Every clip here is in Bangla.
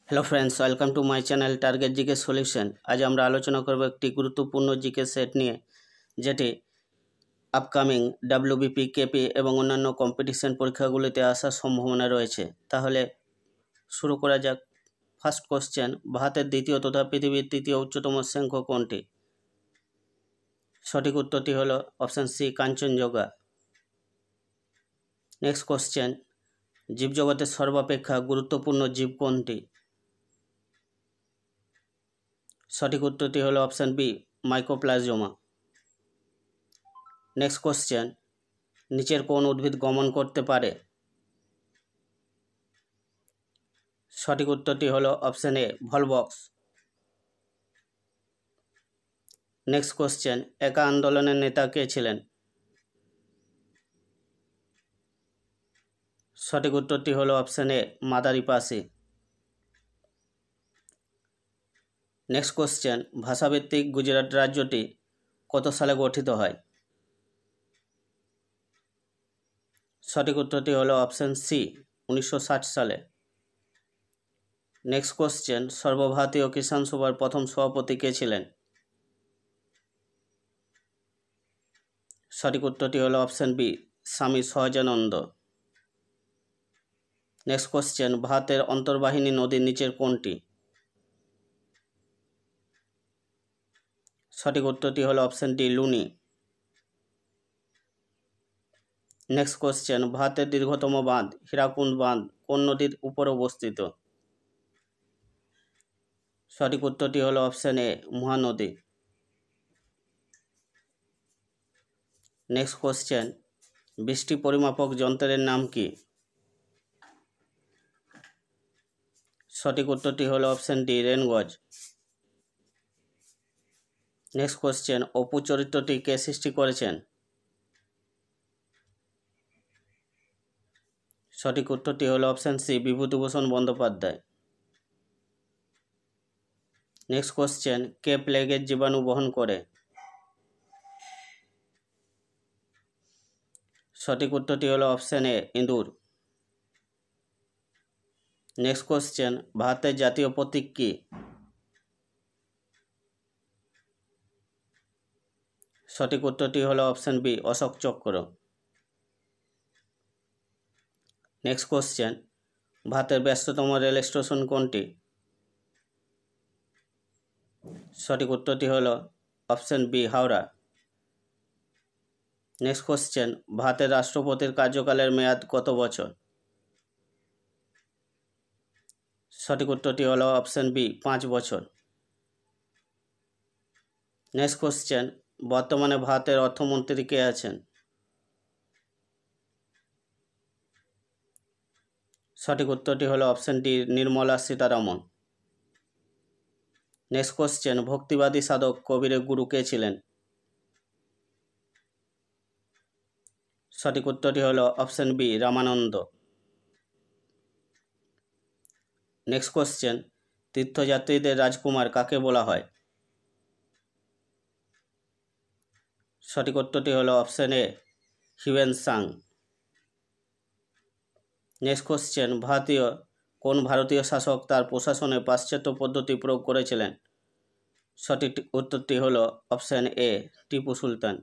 Hello friends, welcome to my channel target GK solution. আজ আমরা আলোচনা করব একটি গুরুত্বপূর্ণ জিকে সেট নিয়ে, যেটি আপকামিং ডাব্লিউবিপি, কেপি এবং অন্যান্য কম্পিটিশন পরীক্ষাগুলিতে আসার সম্ভাবনা রয়েছে। তাহলে শুরু করা যাক। ফার্স্ট কোশ্চেন, ভারতের দ্বিতীয় তথা পৃথিবীর তৃতীয় উচ্চতম শৃঙ্গ কোনটি? সঠিক উত্তরটি হলো option C, Kanchenjunga. Next question, জীবজগতের সর্বাপেক্ষা গুরুত্বপূর্ণ জীব কোনটি? সঠিক উত্তরটি হলো option B, mycoplasma. Next question, নিচের কোন উদ্ভিদ গমন করতে পারে? সঠিক উত্তরটি হলো option A, volvox. Next question, Eka আন্দোলনের নেতা কে ছিলেন? সঠিক উত্তরটি হলো option A, Madari Pasi. Next question, ভাষাভিত্তিক গুজরাট রাজ্যটি কত সালে গঠিত হয়? সঠিক উত্তরটি হলো অপশান সি, 1960 সালে। নেক্সট কোশ্চেন, সর্বভারতীয় কিষাণ সভার প্রথম সভাপতি কে ছিলেন? সঠিক উত্তরটি হলো অপশান বি, স্বামী সহজানন্দ। নেক্সট কোশ্চেন, ভারতের অন্তর্বাহিনী নদীর নিচের কোনটি? সঠিক উত্তরটি হলো option D, Luni. Next question, ভারতের দীর্ঘতম বাঁধ হীরাকুন্ড বাঁধ কোন নদীর উপর অবস্থিত? সঠিক উত্তরটি হলো option A, Mahanadi. Next question, বৃষ্টি পরিমাপক যন্ত্রের নাম কি? সঠিক উত্তরটি হলো option D, rain gauge. Next question, Apu চরিত্রটি কে সৃষ্টি করেছেন? সঠিক উত্তরটি হলো option C, Bibhutibhushan Bandyopadhyay. Next question, কে প্লেগের জীবাণু বহন করে? সঠিক উত্তরটি হলো অপশান এ, ইঁদুর। নেক্সট কোশ্চেন, ভারতের জাতীয় প্রতীক কি? সঠিক উত্তরটি হলো অপশান বি, অশোক চক্র। নেক্সট কোশ্চেন, ভারতের ব্যস্ততম রেল স্টেশন কোনটি? সঠিক উত্তরটি হলো option B, Howrah. Next question, ভারতের রাষ্ট্রপতির কার্যকালের মেয়াদ কত বছর? সঠিক উত্তরটি হলো অপশান বি, 5 বছর। নেক্সট কোশ্চেন, বর্তমানে ভারতের অর্থমন্ত্রী কে আছেন? সঠিক উত্তরটি হলো option D, Nirmala Sitharaman. Next question, ভক্তিবাদী সাধক কবিরের গুরু কে ছিলেন? সঠিক উত্তরটি হলো option B, Ramananda. Next question, তীর্থযাত্রীদের রাজকুমার কাকে বলা হয়? সঠিক উত্তরটি হলো option A, Hiuen Tsang. Next question, কোন ভারতীয় শাসক তার প্রশাসনে পাশ্চাত্য পদ্ধতি প্রয়োগ করেছিলেন? সঠিক উত্তরটি হলো অপশান এ, টিপু সুলতান।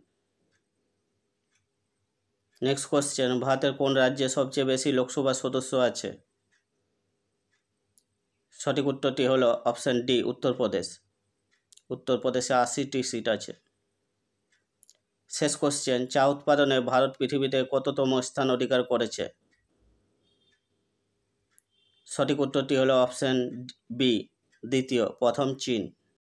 নেক্সট কোশ্চেন, ভারতের কোন রাজ্যে সবচেয়ে বেশি লোকসভা সদস্য আছে? সঠিক উত্তরটি হলো অপশান ডি, উত্তরপ্রদেশ। উত্তরপ্রদেশে 80টি সিট আছে। শেষ কোশ্চেন, চা উৎপাদনে ভারত পৃথিবীতে কততম স্থান অধিকার করেছে? সঠিক উত্তরটি হলো অপশান বি, দ্বিতীয়, প্রথম চীন।